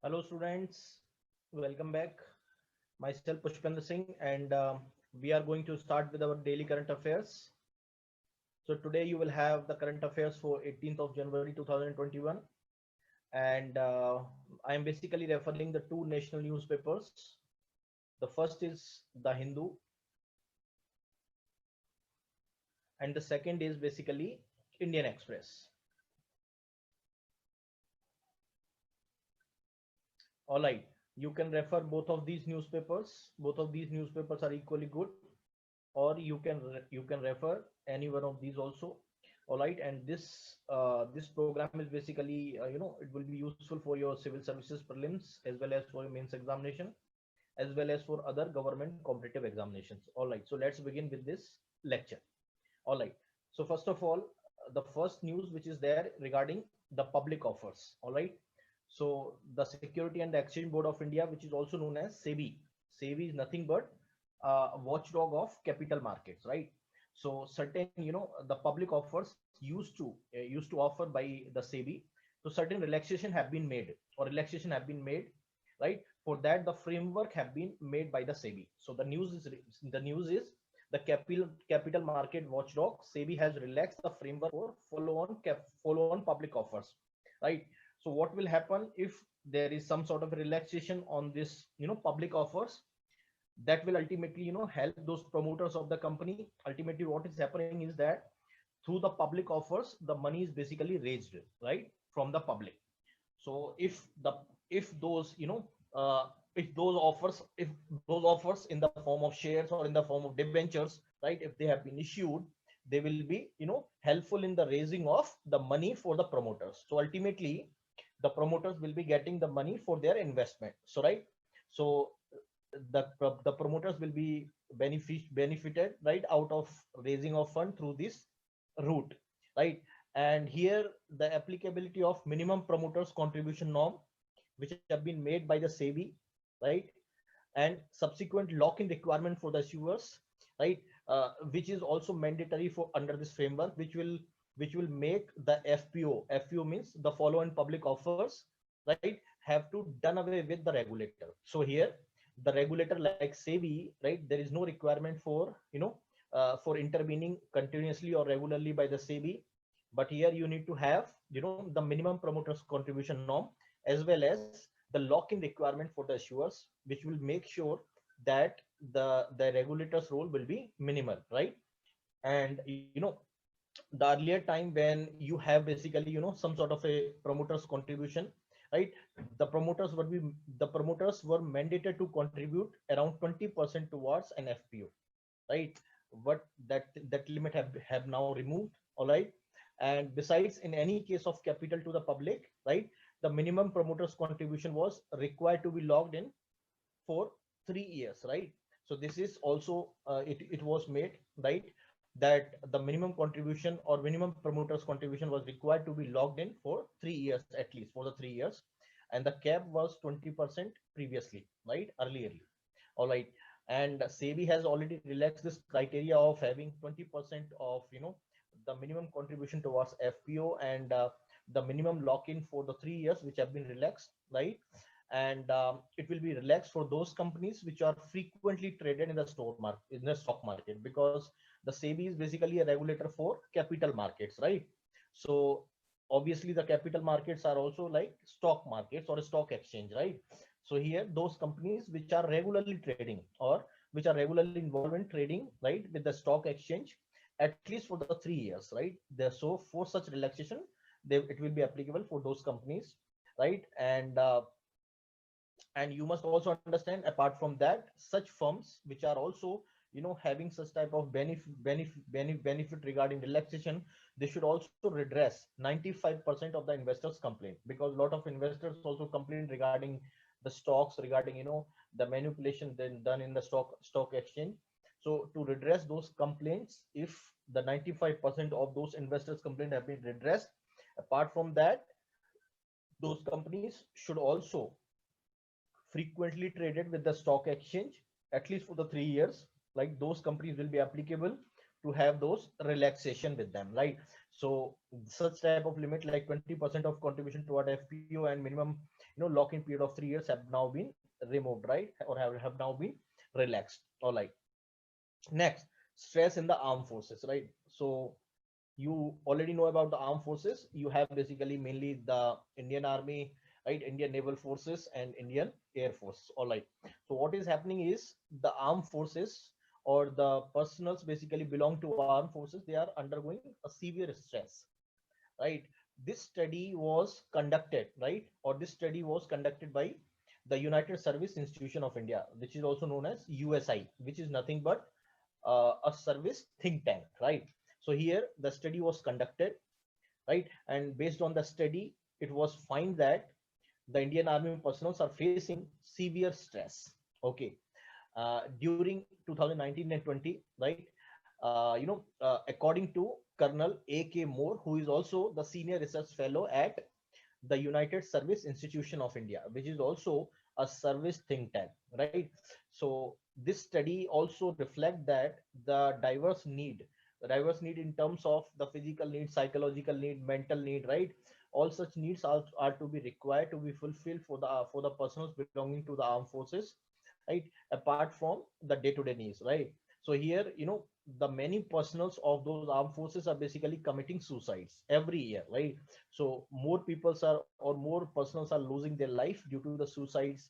Hello students, welcome back. Myself Pushpendra Singh and we are going to start with our daily current affairs. So today you will have the current affairs for 18th of January 2021 and I am basically referring the two national newspapers. The first is The Hindu and the second is basically Indian Express. All right, you can refer both of these newspapers. Both of these newspapers are equally good, or you can refer any one of these also. All right, and this program is basically it will be useful for your civil services prelims as well as for your mains examination as well as for other government competitive examinations. All right, so let's begin with this lecture. All right, so first of all, the first news which is there regarding the public offers. All right, so the Security and Exchange Board of India, which is also known as SEBI. SEBI is nothing but a watchdog of capital markets, right? So certain, the public offers used to offer by the SEBI. So certain relaxation have been made, or relaxation have been made, right? For that, the framework have been made by the SEBI. So the news is the capital market watchdog SEBI has relaxed the framework for follow-on public offers, right? So what will happen if there is some sort of relaxation on this, public offers? That will ultimately, help those promoters of the company. Ultimately, what is happening is that through the public offers, the money is basically raised, right, from the public. So if those if those offers in the form of shares or in the form of debentures, right, if they have been issued, they will be helpful in the raising of the money for the promoters. So ultimately the promoters will be getting the money for their investment. So right, so the promoters will be benefited, right, out of raising of fund through this route, right? And here the applicability of minimum promoters contribution norm, which have been made by the SEBI, right, and subsequent lock-in requirement for the issuers, right, which is also mandatory for under this framework, which will make the FPO means the follow-on public offers, right, have to done away with the regulator. So here the regulator like SEBI, right, there is no requirement for intervening continuously or regularly by the SEBI, but here you need to have the minimum promoters contribution norm as well as the lock-in requirement for the issuers, which will make sure that the regulator's role will be minimal, right? And the earlier time when you have basically some sort of a promoters contribution, right, the promoters were mandated to contribute around 20% towards an FPO, right? But that limit have now removed. All right, and besides, in any case of capital to the public, right, the minimum promoters contribution was required to be logged in for 3 years, right? So this is also it was made, right, that the minimum contribution or minimum promoters contribution was required to be logged in for 3 years, at least for the 3 years, and the cap was 20% previously, right, earlierly. All right, and SEBI has already relaxed this criteria of having 20% of the minimum contribution towards FPO, and the minimum lock-in for the 3 years, which have been relaxed, right? And it will be relaxed for those companies which are frequently traded in the in the stock market, because the SEBI is basically a regulator for capital markets, right? So obviously the capital markets are also like stock markets or a stock exchange, right? So here those companies which are regularly trading or which are regularly involved in trading, right, with the stock exchange, at least for the 3 years, right? So for such relaxation, it will be applicable for those companies, right? And you must also understand, apart from that, such firms which are also having such type of benefit regarding relaxation, they should also redress 95% of the investors complaint, because a lot of investors also complain regarding the stocks, regarding the manipulation then done in the stock exchange. So to redress those complaints, if the 95% of those investors complaint have been redressed, apart from that, those companies should also frequently traded with the stock exchange at least for the 3 years. Like those companies will be applicable to have those relaxation with them, right? So such type of limit like 20% of contribution toward FPO and minimum lock-in period of 3 years have now been removed, right? Or have now been relaxed. All right. Next, stress in the armed forces, right? So you already know about the armed forces. You have basically mainly the Indian Army, right? Indian Naval Forces and Indian Air Force. All right. So what is happening is the armed forces or the personals basically belong to armed forces. They are undergoing a severe stress, right? This study was conducted, right? Or this study was conducted by the United Service Institution of India, which is also known as USI, which is nothing but a service think tank, right? So here the study was conducted, right? And based on the study, it was find that the Indian Army personnel are facing severe stress. Okay, during 2019 and 20, right? According to Colonel A.K. Moore, who is also the senior research fellow at the United Service Institution of India, which is also a service think tank, right? So this study also reflect that the diverse need in terms of the physical need, psychological need, mental need, right? All such needs are to be required to be fulfilled for the persons belonging to the armed forces, right? Apart from the day-to-day needs, right? So here, the many personals of those armed forces are basically committing suicides every year, right? So more peoples are or more personals are losing their life due to the suicides,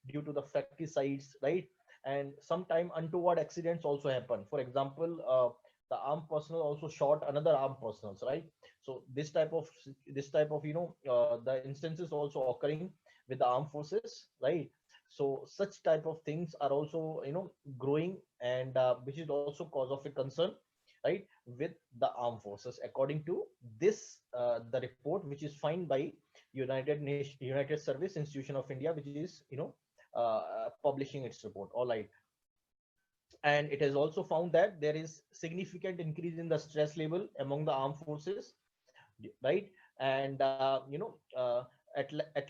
due to the fratricides, right? And sometime untoward accidents also happen. For example, the armed personnel also shot another armed personals, right? So this type of the instances also occurring with the armed forces, right? So such type of things are also growing, and which is also cause of a concern, right, with the armed forces according to this the report which is signed by United Service Institution of India, which is publishing its report. All right. And it has also found that there is significant increase in the stress level among the armed forces, right? And at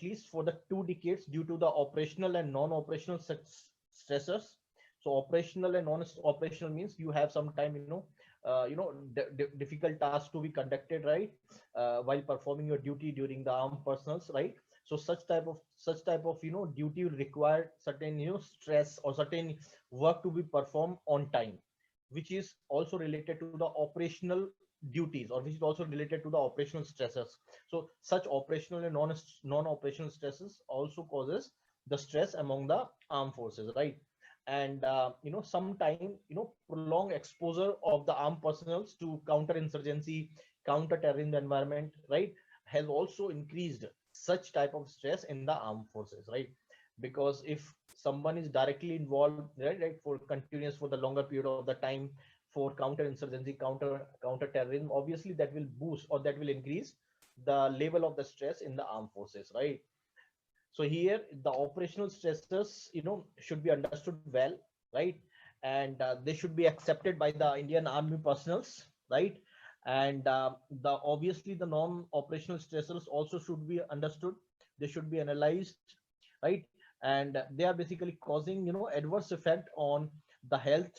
least for the 2 decades due to the operational and non-operational stressors. So operational and non-operational means you have some time difficult tasks to be conducted, right? While performing your duty during the armed personals, right? So such type of duty will require certain stress or certain work to be performed on time, which is also related to the operational duties, or which is also related to the operational stresses. So such operational and non-operational stresses also causes the stress among the armed forces, right? And sometime prolonged exposure of the armed personnel to counter-insurgency, counter-terrorism environment, right, has also increased such type of stress in the armed forces, right? Because if someone is directly involved, right, for continuous for the longer period of the time for counter-insurgency, counter-terrorism, obviously that will boost or that will increase the level of the stress in the armed forces, right? So here the operational stresses should be understood well, right? And they should be accepted by the Indian Army personnels, right? And the obviously the non-operational stressors also should be understood. They should be analyzed, right? And they are basically causing adverse effect on the health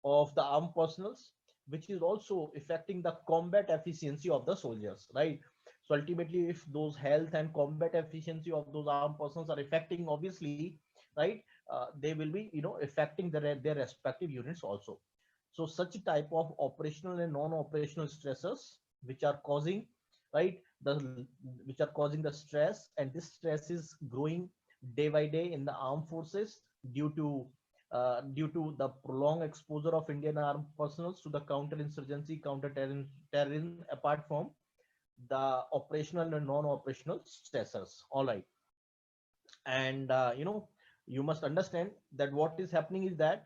of the armed personals, which is also affecting the combat efficiency of the soldiers, right? So ultimately, if those health and combat efficiency of those armed persons are affecting, obviously, right, they will be affecting their respective units also. So such type of operational and non-operational stresses which are causing, right, the which are causing the stress, and this stress is growing day by day in the armed forces due to the prolonged exposure of Indian armed personnel to the counter-insurgency, counter-terrorism, apart from the operational and non-operational stressors. All right. And you must understand that what is happening is that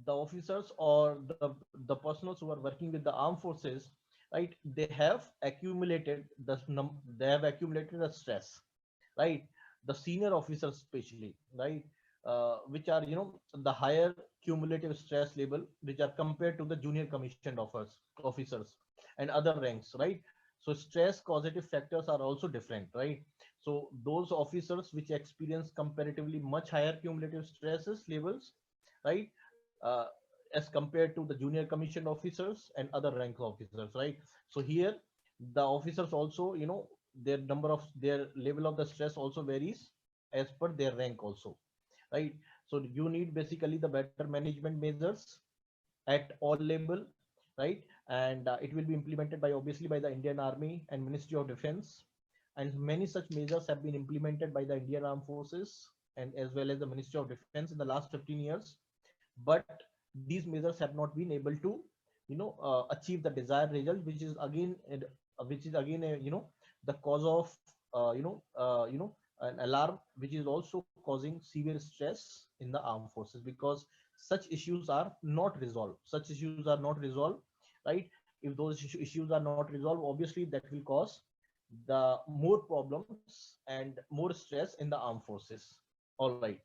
the officers or the personnel who are working with the armed forces, right, they have accumulated the stress, right? The senior officers especially, right, which are the higher cumulative stress level, which are compared to the junior commissioned officers and other ranks, right? So stress causative factors are also different, right? So those officers which experience comparatively much higher cumulative stresses levels, right, as compared to the junior commissioned officers and other rank officers, right? So here the officers also, their number of their level of the stress also varies as per their rank also, right? So you need basically the better management measures at all level, right? And it will be implemented by obviously by the Indian Army and Ministry of Defense, and many such measures have been implemented by the Indian Armed Forces and as well as the Ministry of Defense in the last 15 years. But these measures have not been able to, achieve the desired result, which is again, the cause of, an alarm, which is also causing severe stress in the armed forces, because such issues are not resolved. Such issues are not resolved, right? If those issues are not resolved, obviously that will cause the more problems and more stress in the armed forces. All right.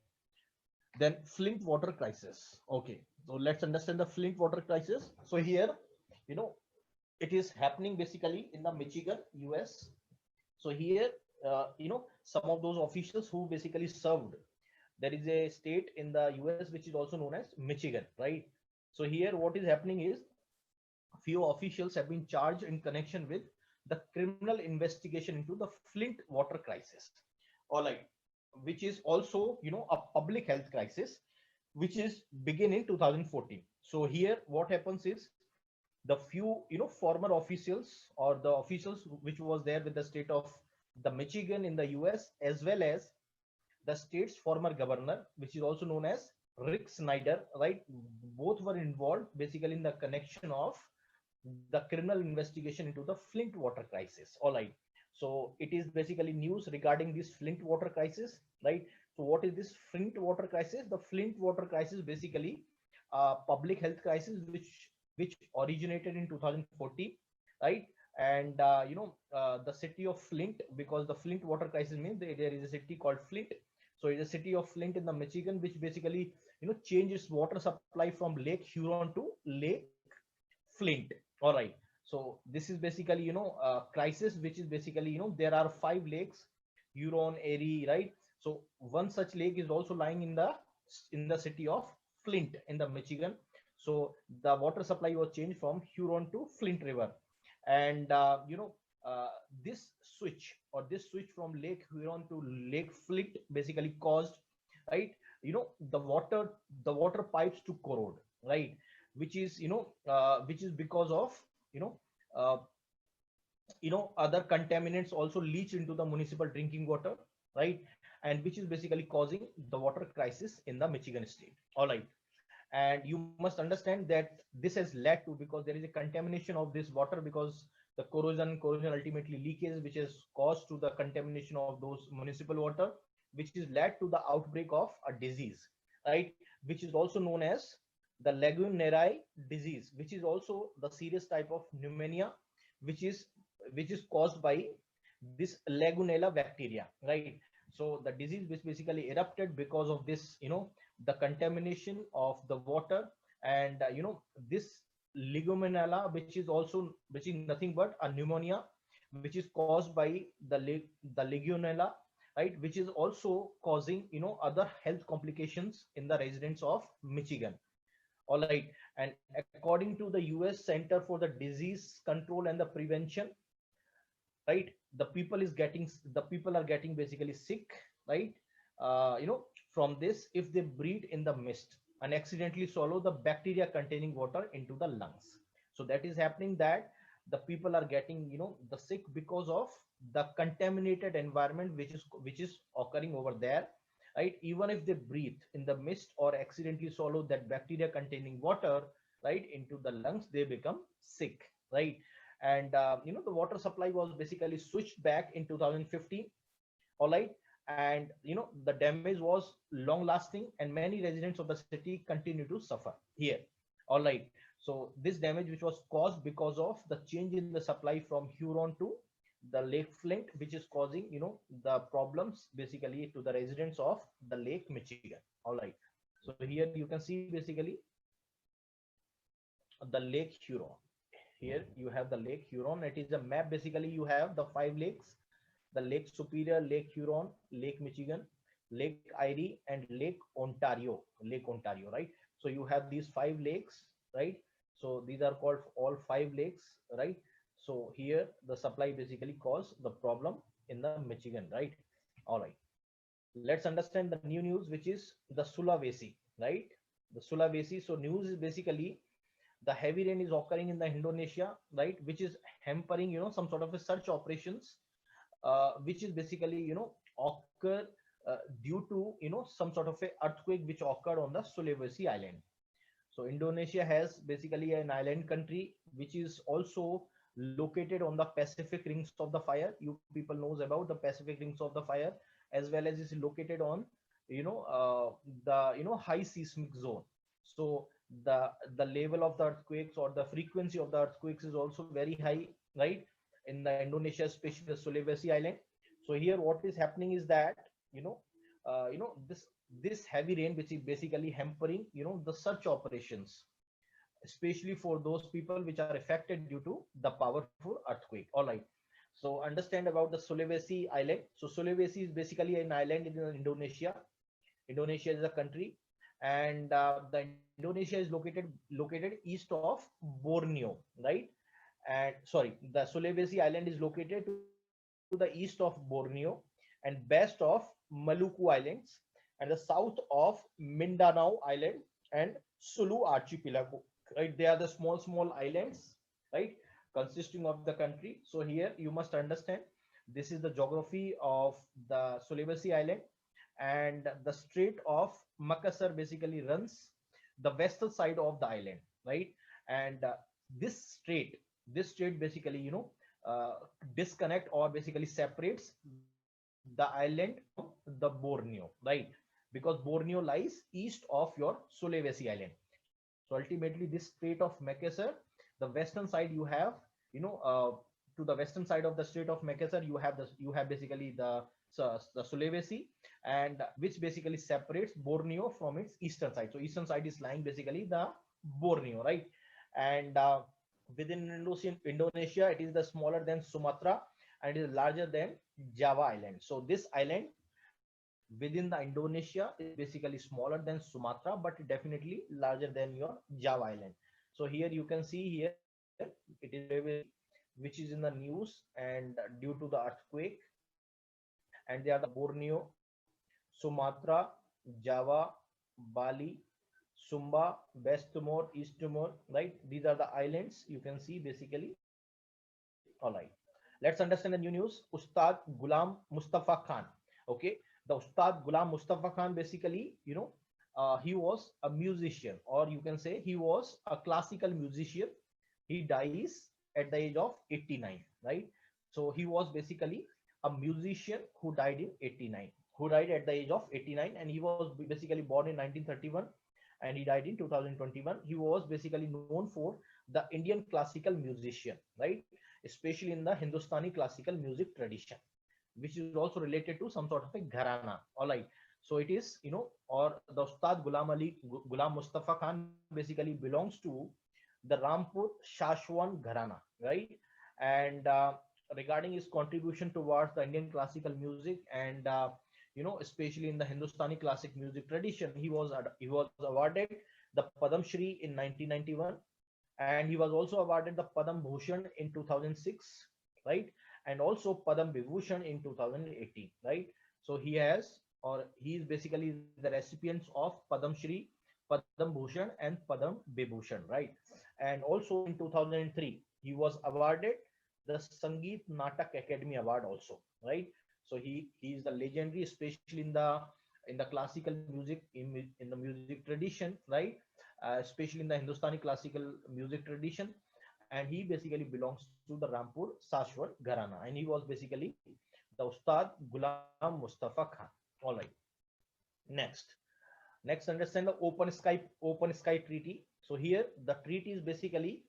Then Flint water crisis. Okay, so let's understand the Flint water crisis. So here, you know, it is happening basically in the Michigan, US. So here, some of those officials who basically served. There is a state in the US which is also known as Michigan, right? So here, what is happening is few officials have been charged in connection with the criminal investigation into the Flint water crisis. All right, which is also, a public health crisis, which is begin in 2014. So here, what happens is the few, former officials or the officials which was there with the state of the Michigan in the US, as well as the state's former governor, which is also known as Rick Snyder, right? Both were involved basically in the connection of the criminal investigation into the Flint water crisis. All right. So it is basically news regarding this Flint water crisis, right? So what is this Flint water crisis? The Flint water crisis basically public health crisis which originated in 2014, right? And the city of Flint, because the Flint water crisis means there is a city called Flint. So it's a city of Flint in the Michigan, which basically changes water supply from Lake Huron to Lake Flint. All right. So this is basically a crisis, which is basically there are 5 lakes, Huron, Erie, right? So one such lake is also lying in the city of Flint in the Michigan. So the water supply was changed from Huron to Flint River, and this switch from Lake Huron to Lake Flint basically caused, right, the water pipes to corrode, right, which is because of uh, other contaminants also leach into the municipal drinking water, right, and which is basically causing the water crisis in the Michigan state. All right. And you must understand that this has led to, because there is a contamination of this water, because the corrosion ultimately leakage, which has caused to the contamination of those municipal water, which is led to the outbreak of a disease, right, which is also known as the Legionnaires disease, which is also the serious type of pneumonia, which is caused by this Legionella bacteria, right? So the disease which basically erupted because of this, the contamination of the water, and this Legionella, which is nothing but a pneumonia, which is caused by the Legionella, right, which is also causing other health complications in the residents of Michigan. All right. And according to the US Center for the Disease Control and the Prevention, right, the people are getting basically sick, right, from this if they breathe in the mist and accidentally swallow the bacteria containing water into the lungs. So that is happening, that the people are getting the sick because of the contaminated environment which is occurring over there, right? Even if they breathe in the mist or accidentally swallow that bacteria containing water, right, into the lungs, they become sick, right? And the water supply was basically switched back in 2015. All right. And the damage was long lasting, and many residents of the city continue to suffer here. All right. So this damage, which was caused because of the change in the supply from Huron to the Lake Flint, which is causing the problems basically to the residents of the Lake Michigan. All right. So here you can see basically the Lake Huron. Here you have the Lake Huron. It is a map. Basically, you have the 5 lakes: the Lake Superior, Lake Huron, Lake Michigan, Lake Erie, and Lake Ontario. Lake Ontario, right? So you have these 5 lakes, right? So these are called all 5 lakes, right? So here the supply basically caused the problem in the Michigan, right? All right. Let's understand the new news, which is the Sulawesi, right? The Sulawesi. So news is basically the heavy rain is occurring in the Indonesia, right? Which is hampering, some sort of a search operations, which is basically, occur due to, some sort of a earthquake which occurred on the Sulawesi Island. So Indonesia has basically an island country which is also located on the Pacific Rings of the Fire. You people knows about the Pacific Rings of the Fire, as well as is located on, the high seismic zone. So the level of the earthquakes or the frequency of the earthquakes is also very high, right? In the Indonesia, especially the Sulawesi Island. So here, what is happening is that, you know, this heavy rain, which is basically hampering, the search operations, especially for those people which are affected due to the powerful earthquake. All right. So understand about the Sulawesi Island. So Sulawesi is basically an island in Indonesia. Indonesia is a country, and the Indonesia is located east of Borneo, right? And sorry, the Sulawesi Island is located to the east of Borneo and west of Maluku Islands and the south of Mindanao Island and Sulu Archipelago. Right, they are the small islands, right, consisting of the country. So here you must understand this is the geography of the Sulawesi Island, and the Strait of Makassar basically runs the western side of the island, right? And this strait this strait basically, uh, disconnect or basically separates the island from the Borneo, right? Because Borneo lies east of your Sulawesi Island. So ultimately this Strait of Makassar, the western side you have, you know uh, to the western side of the Strait of Makassar, you have basically the Sulawesi, and which basically separates Borneo from its eastern side. So eastern side is lying basically the Borneo, right? And within Indonesia, it is the smaller than Sumatra, and it is larger than Java Island. So this island within the Indonesia is basically smaller than Sumatra, but definitely larger than your Java Island. So here you can see here it is Sulawesi, which is in the news, and due to the earthquake, and they are the Borneo, Sumatra, Java, Bali, Sumba, West Timor, East Timor, right? These are the islands you can see basically. All right. Let's understand the new news. Ustad Ghulam Mustafa Khan. Okay. The Ustad Ghulam Mustafa Khan basically, he was a musician, or you can say he was a classical musician. He dies at the age of 89, right? So he was basically a musician who died in 89, who died at the age of 89, and he was basically born in 1931 and he died in 2021. He was basically known for the Indian classical musician, right? Especially in the Hindustani classical music tradition, which is also related to some sort of a gharana. All right. So it is, or the Ustad Ghulam Mustafa Khan basically belongs to the Rampur Shashwan Gharana, right? And regarding his contribution towards the Indian classical music, and especially in the Hindustani classic music tradition, he was awarded the Padam Shri in 1991, and he was also awarded the Padam Bhushan in 2006, right? And also Padam Vibhushan in 2018, right? So he is basically the recipients of Padam Shri, Padam Bhushan, and Padam Vibhushan, right? And also in 2003 he was awarded the Sangeet Natak Academy Award also, right? So he is the legendary, especially in the classical music, in the music tradition, right? Especially in the Hindustani classical music tradition, and he basically belongs to the Rampur Sashwat Gharana, and he was basically the Ustad Ghulam Mustafa Khan. All right. Next, understand the Open Sky Treaty. So here the treaty is basically,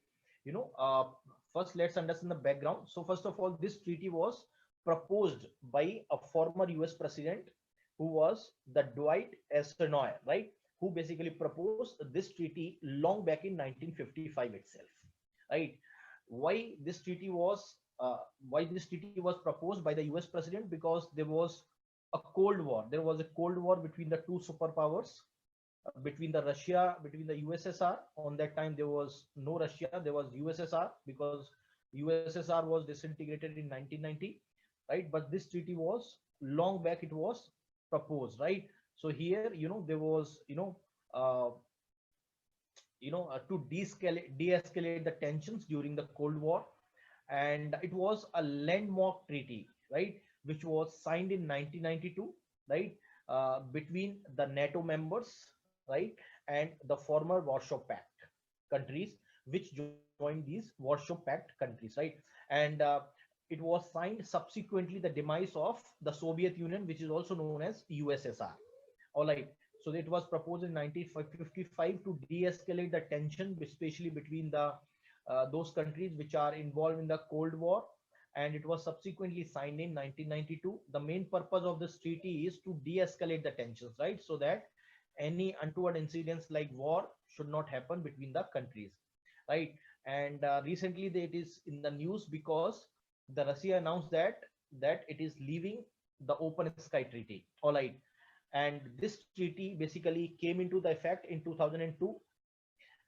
you know, uh, first let's understand the background. So first of all, this treaty was proposed by a former US president who was the Dwight Eisenhower, right? Who basically proposed this treaty long back in 1955 itself, right? Why this treaty was proposed by the US president? Because there was a cold war between the two superpowers, between the USSR. On that time, there was no Russia, there was USSR, because USSR was disintegrated in 1990, right? But this treaty was long back, it was proposed, right? So here, there was, uh, to de-escalate the tensions during the Cold War, and it was a landmark treaty, right, which was signed in 1992, right, between the NATO members, right, and the former Warsaw Pact countries, which joined these Warsaw Pact countries, right, and it was signed subsequently the demise of the Soviet Union, which is also known as USSR. All right. So it was proposed in 1955 to de-escalate the tension, especially between the those countries which are involved in the Cold War, and it was subsequently signed in 1992. The main purpose of this treaty is to de-escalate the tensions, right, so that any untoward incidents like war should not happen between the countries, right? And recently, it is in the news because the Russia announced that it is leaving the Open Sky Treaty. All right, and this treaty basically came into the effect in 2002,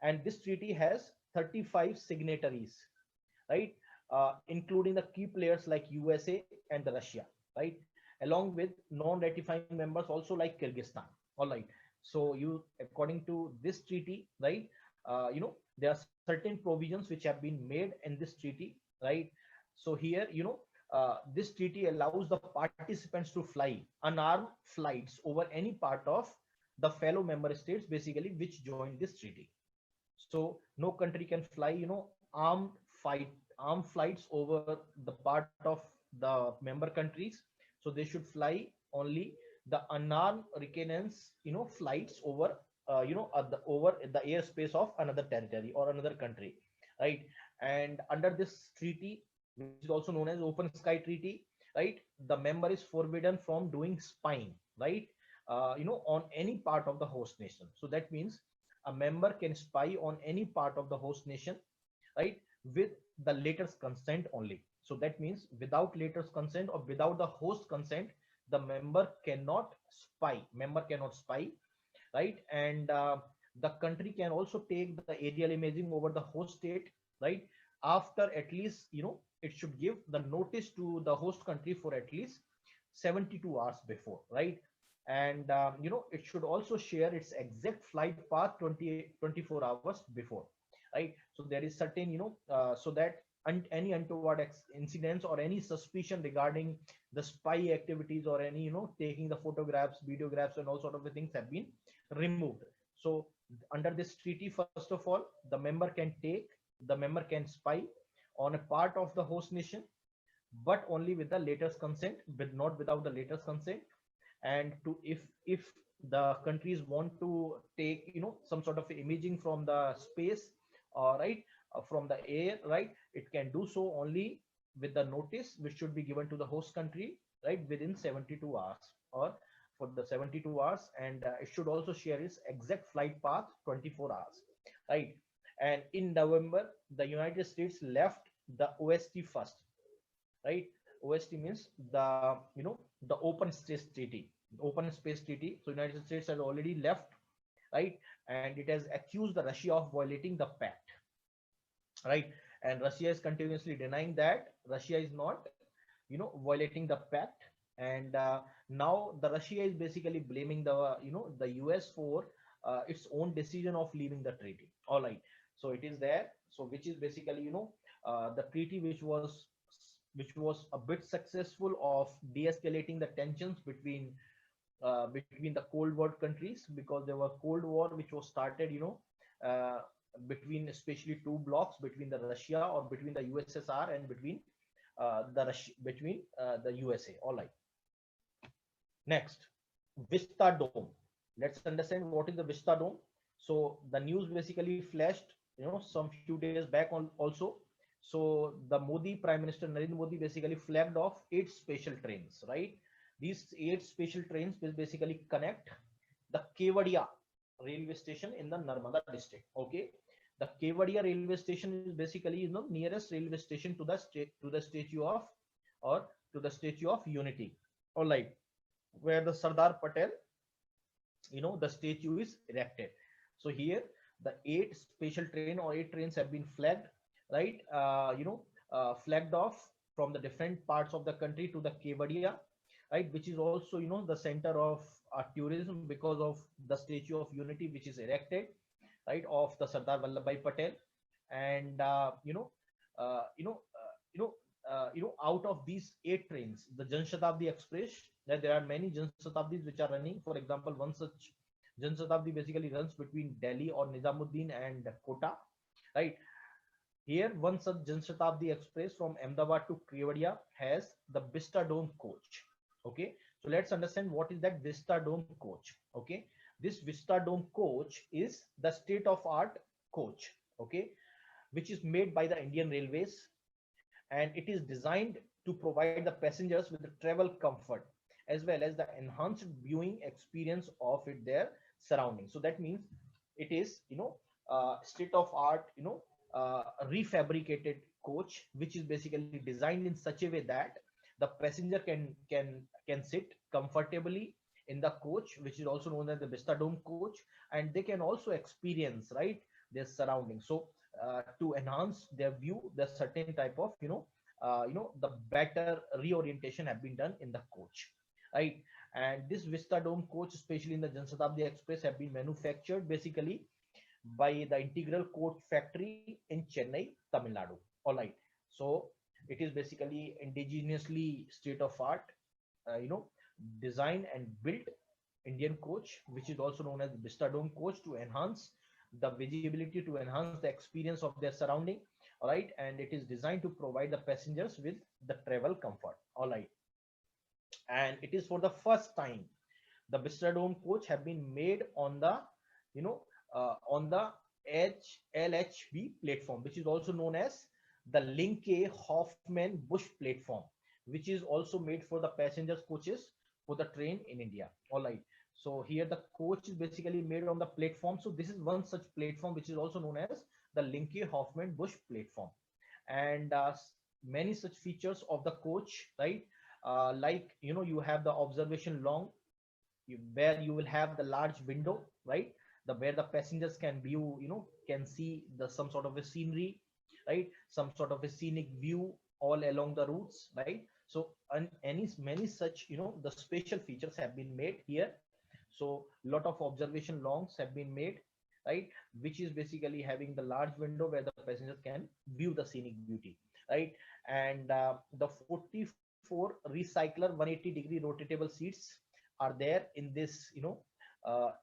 and this treaty has 35 signatories, right, including the key players like USA and the Russia, right, along with non-ratifying members also like Kyrgyzstan. All right, so according to this treaty, right, there are certain provisions which have been made in this treaty, right. So here, this treaty allows the participants to fly unarmed flights over any part of the fellow member states, basically, which joined this treaty. So no country can fly, armed flights over the part of the member countries. So they should fly only the unarmed reconnaissance, flights over, over the airspace of another territory or another country, right? And under this treaty, which is also known as Open Sky Treaty, right, the member is forbidden from doing spying, right, on any part of the host nation. So that means a member can spy on any part of the host nation, right, with the latter's consent only. So that means without latter's consent or without the host consent, the member cannot spy, right? And the country can also take the aerial imaging over the host state, right, after at least, it should give the notice to the host country for at least 72 hours before, right? And it should also share its exact flight path 24 hours before, right? So there is certain, so that any untoward incidents or any suspicion regarding the spy activities or any, taking the photographs, videographs, and all sort of the things have been removed. So under this treaty, first of all, the member can spy on a part of the host nation, but only with the latest consent, but not without the latest consent. And to if the countries want to take, some sort of imaging from the space, right, from the air, right, it can do so only with the notice which should be given to the host country, right, within 72 hours, or for the 72 hours. And it should also share its exact flight path 24 hours, right? And in November, the United States left the OST first, right? OST means the open space treaty. So United States has already left, right, and it has accused the Russia of violating the pact, right? And Russia is continuously denying that Russia is not, violating the pact. And now the Russia is basically blaming the US for its own decision of leaving the treaty. All right, so it is there. So which is basically, the treaty which was a bit successful of de-escalating the tensions between the Cold War countries, because there was Cold War which was started, uh, between especially two blocks, between the Russia, or between the USSR, and between the USA. All right. Next, Vista Dome. Let's understand what is the Vista Dome. So the news basically flashed, some few days back also. So the Prime Minister Narendra Modi basically flagged off 8 special trains, right? These 8 special trains will basically connect the Kevadia railway station in the Narmada district. Okay, the Kevadia railway station is basically, nearest railway station to the statue of, or to the Statue of Unity. All right, where the Sardar Patel the statue is erected. So here the 8 special trains have been flagged, right? Flagged off from the different parts of the country to the Kevadia, right, which is also the center of tourism because of the Statue of Unity which is erected, right, of the Sardar Vallabhbhai Patel. And out of these 8 trains, the Jan Shatabdi Express, that there are many Jan Shatabdis which are running. For example, one such Jan Shatabdi basically runs between Delhi or Nizamuddin and Kota, right? Here, one such Jan Shatabdi Express from Ahmedabad to Kevadia has the Vista Dome coach. Okay, so let's understand what is that Vista Dome coach. Okay, this Vista Dome coach is the state-of-art coach. Okay, which is made by the Indian Railways, and it is designed to provide the passengers with the travel comfort as well as the enhanced viewing experience of it their surroundings. So that means it is state of art, refabricated coach, which is basically designed in such a way that the passenger can sit comfortably in the coach, which is also known as the Vista Dome coach, and they can also experience, right, their surroundings. So to enhance their view, there's certain type of the better reorientation have been done in the coach, right? And this Vista Dome coach, especially in the Jan Shatabdi Express, have been manufactured basically by the Integral Coach Factory in Chennai, Tamil Nadu. All right. So it is basically indigenously state of art, design and built Indian coach, which is also known as Vista Dome coach, to enhance the visibility, to enhance the experience of their surrounding. All right. And it is designed to provide the passengers with the travel comfort. All right. And it is for the first time the Vista Dome coach have been made on the on the LHB platform, which is also known as the Linke Hoffman Bush platform, which is also made for the passengers coaches for the train in India. All right. So here the coach is basically made on the platform. So this is one such platform which is also known as the Linke Hoffman Bush platform. And many such features of the coach, right? Like you have the observation long, where you will have the large window, right, the where the passengers can view, can see the some sort of a scenery, right, some sort of a scenic view all along the routes, right? So any many such the special features have been made here. So lot of observation longs have been made, right, which is basically having the large window where the passengers can view the scenic beauty, right? And the 44 recycler 180-degree rotatable seats are there in this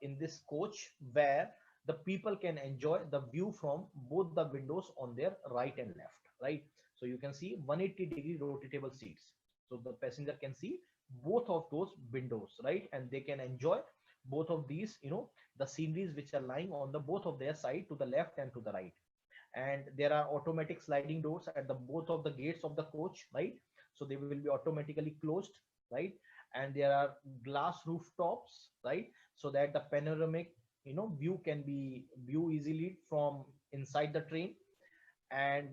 in this coach, where the people can enjoy the view from both the windows on their right and left, right? So you can see 180-degree rotatable seats, so the passenger can see both of those windows, right, and they can enjoy both of these, the sceneries which are lying on the both of their side, to the left and to the right. And there are automatic sliding doors at the both of the gates of the coach, right? So they will be automatically closed, right? And there are glass rooftops, right, so that the panoramic view can be view easily from inside the train. And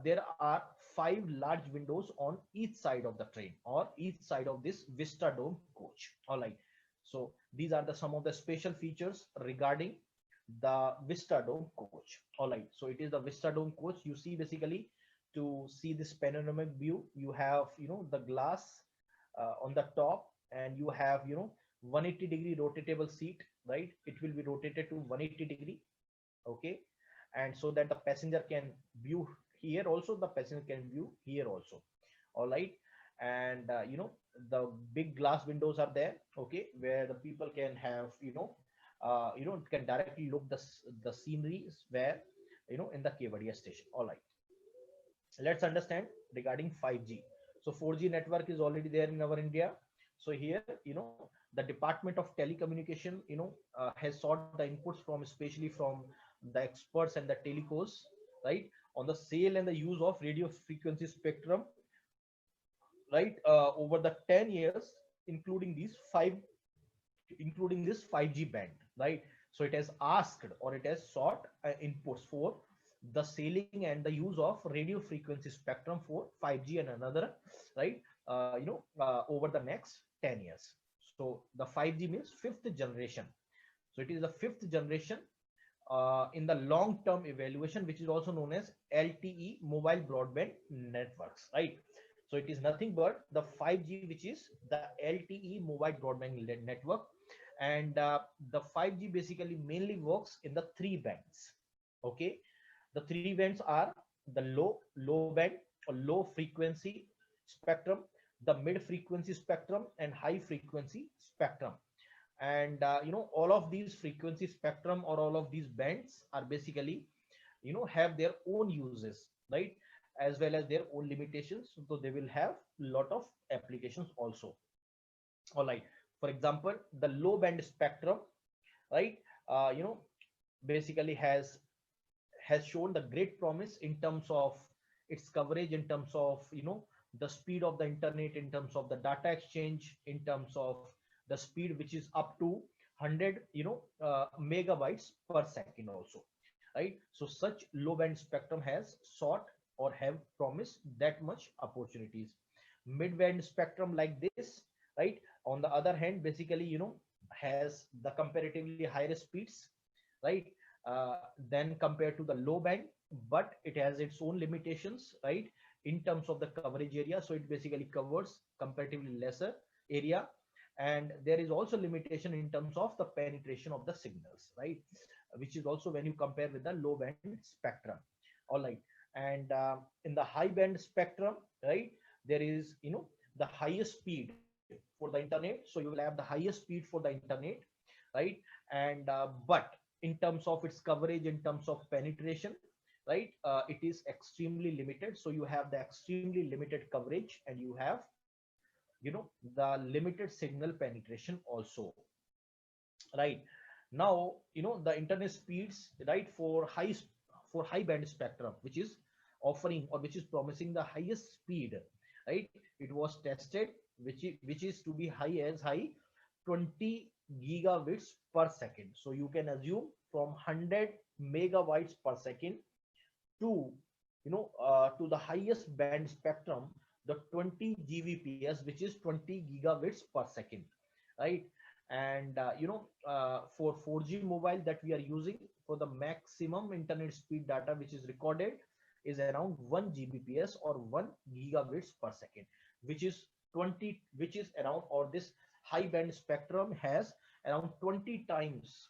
there are 5 large windows on each side of the train, or each side of this Vista Dome coach. All right. So these are the some of the special features regarding the Vista Dome coach. All right. So it is the Vista Dome coach. You see, basically, to see this panoramic view, you have the glass on the top, and you have 180-degree rotatable seat, right? It will be rotated to 180-degree. Okay. And so that the passenger can view here also, the passenger can view here also. All right. And the big glass windows are there, okay, where the people can have can directly look the sceneries where in the Kevadia station. All right. Let's understand regarding 5G. So 4G network is already there in our India. So here the Department of Telecommunication has sought the inputs from, especially from the experts and the telecos, right, on the sale and the use of radio frequency spectrum, right, over the 10 years, including these five including this 5G band, right? So it has asked, or it has sought inputs for the selling and the use of radio frequency spectrum for 5G and another, right? Over the next 10 years. So the 5G means fifth generation. So it is the fifth generation in the long-term evaluation, which is also known as LTE mobile broadband networks, right? So it is nothing but the 5G, which is the LTE mobile broadband network, and the 5G basically mainly works in the three bands. Okay, the three bands are the low band or low frequency spectrum, the mid frequency spectrum, and high frequency spectrum. And all of these frequency spectrum or all of these bands are basically have their own uses, right, as well as their own limitations. So they will have a lot of applications also. All right, for example, the low band spectrum, right, basically has shown the great promise in terms of its coverage, in terms of the speed of the internet, in terms of the data exchange, in terms of the speed which is up to 100 megabytes per second also, right? So such low band spectrum has sought or have promised that much opportunities. Mid band spectrum like this, right, on the other hand, basically has the comparatively higher speeds, right, than compared to the low band, but it has its own limitations, right, in terms of the coverage area. So it basically covers comparatively lesser area, and there is also limitation in terms of the penetration of the signals, right, which is also when you compare with the low band spectrum. All right, and in the high band spectrum, right, there is the highest speed for the internet. So you will have the highest speed for the internet, right, and but in terms of its coverage, in terms of penetration, right, it is extremely limited. So you have the extremely limited coverage, and you have the limited signal penetration also, right? Now the internet speeds, right, for high band spectrum, which is offering or which is promising the highest speed, right, it was tested, which is to be high as high 20 gigabits per second. So you can assume from 100 megabytes per second to to the highest band spectrum, the 20 gbps, which is 20 gigabits per second, right? And for 4G mobile that we are using, for the maximum internet speed data which is recorded is around 1 gbps or 1 gigabits per second, which is 20, which is around, or this high band spectrum has around 20 times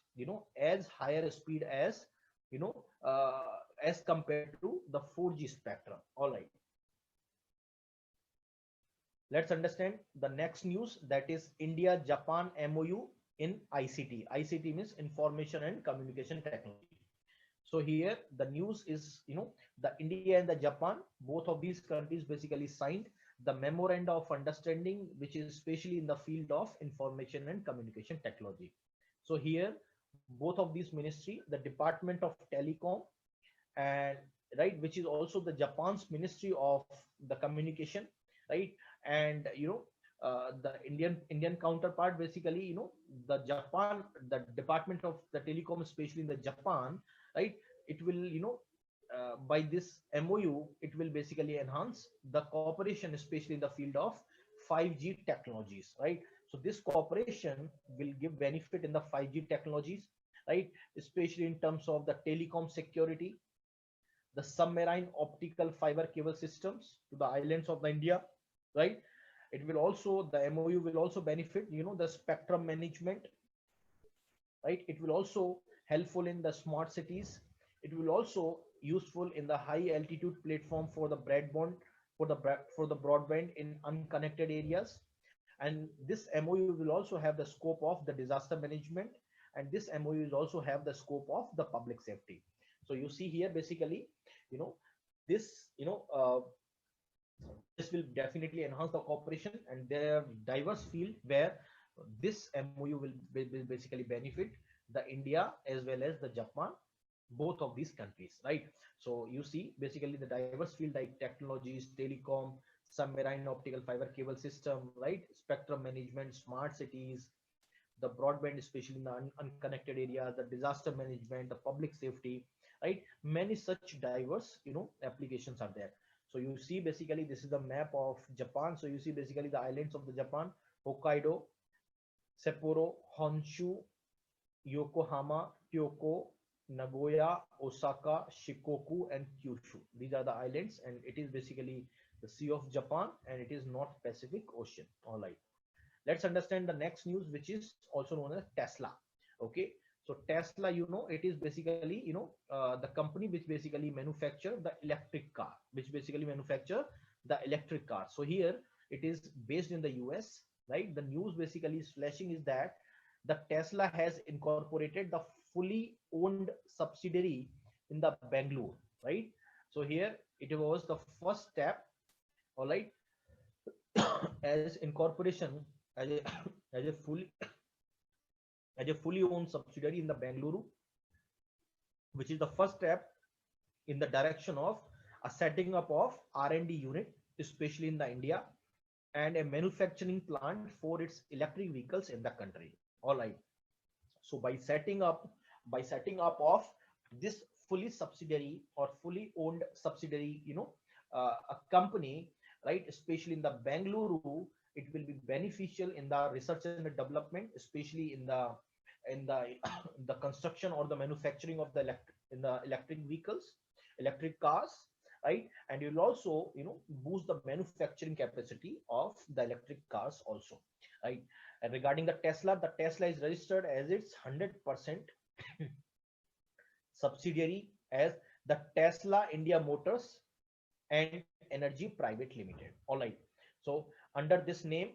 as higher speed as you know uh, as compared to the 4G spectrum. All right, let's understand the next news, that is India Japan MOU in ICT. ICT means information and communication technology. So here the news is the India and the Japan, both of these countries basically signed the memoranda of understanding, which is especially in the field of information and communication technology. So here both of these ministry, the Department of Telecom, and right, which is also the Japan's Ministry of the Communication, right, and the Indian counterpart, basically the Japan, the Department of the Telecom, especially in the Japan, right, it will by this MOU it will basically enhance the cooperation, especially in the field of 5G technologies, right? So this cooperation will give benefit in the 5G technologies, right, especially in terms of the telecom security, the submarine optical fiber cable systems to the islands of the India, right? It will also, the MOU will also benefit, the spectrum management, right? It will also helpful in the smart cities. It will also useful in the high altitude platform for the broadband, for the broadband in unconnected areas. And this MOU will also have the scope of the disaster management, and this MOU will also have the scope of the public safety. So you see here basically you know this this will definitely enhance the cooperation, and there are diverse field where this MOU will basically benefit the India as well as the Japan, both of these countries, right? So you see basically the diverse field like technologies, telecom, submarine optical fiber cable system, right, spectrum management, smart cities, the broadband, especially in the unconnected areas, the disaster management, the public safety, right? Many such diverse applications are there. So you see basically this is the map of Japan. So you see basically the islands of the Japan: Hokkaido, Sapporo, Honshu, Yokohama, Kyoto, Nagoya, Osaka, Shikoku, and Kyushu. These are the islands, and it is basically the Sea of Japan, and it is North Pacific Ocean. All right. Let's understand the next news, which is also known as Tesla. Okay. So Tesla, it is basically, the company which basically manufacture the electric car, which basically manufacture the electric car. So here it is based in the US, right? The news basically is flashing is that the Tesla has incorporated the fully owned subsidiary in the Bangalore, right? So here it was the first step, all right, as incorporation as a as a fully owned subsidiary in the Bangalore, which is the first step in the direction of a setting up of R&D unit, especially in the India, and a manufacturing plant for its electric vehicles in the country. All right. So by setting up of this fully subsidiary or fully owned subsidiary, a company, right, especially in the Bangalore, it will be beneficial in the research and development, especially in the the construction or the manufacturing of the electric vehicles, electric cars, right? And you'll also boost the manufacturing capacity of the electric cars also, right? And regarding the Tesla is registered as its 100% subsidiary as the Tesla India Motors and Energy Private Limited. All right. So under this name,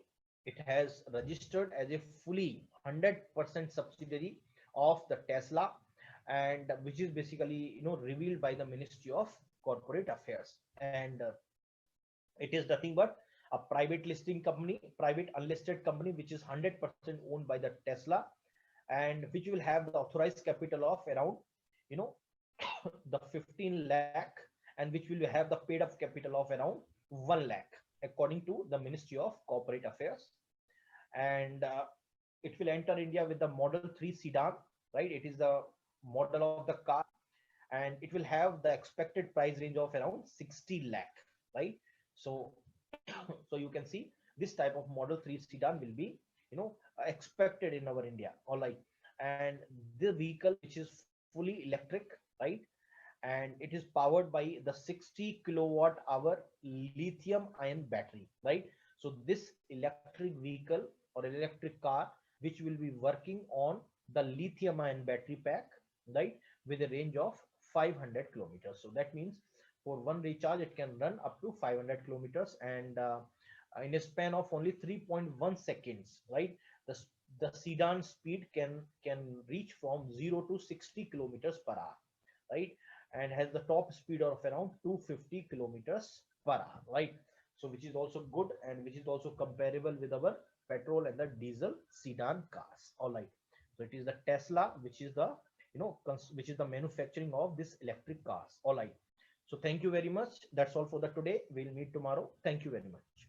it has registered as a fully 100% subsidiary of the Tesla, and which is basically revealed by the Ministry of Corporate Affairs. And it is nothing but a private listing company, private unlisted company, which is 100% owned by the Tesla, and which will have the authorized capital of around you know the 15 lakh, and which will have the paid up capital of around 1 lakh, according to the Ministry of Corporate Affairs. And it will enter India with the Model 3 sedan, right? It is the model of the car, and it will have the expected price range of around 60 lakh, right? So so you can see this type of Model 3 sedan will be expected in our India. All right. And the vehicle, which is fully electric, right, and it is powered by the 60 kilowatt hour lithium ion battery, right? So this electric vehicle or electric car, which will be working on the lithium ion battery pack, right, with a range of 500 kilometers. So that means for one recharge it can run up to 500 kilometers, and in a span of only 3.1 seconds, right? The sedan speed can reach from 0 to 60 kilometers per hour, right? And has the top speed of around 250 kilometers per hour, right? So which is also good, and which is also comparable with our petrol and the diesel sedan cars. All right. So it is the Tesla, which is the which is the manufacturing of this electric cars. All right. So thank you very much. That's all for the today. We'll meet tomorrow. Thank you very much.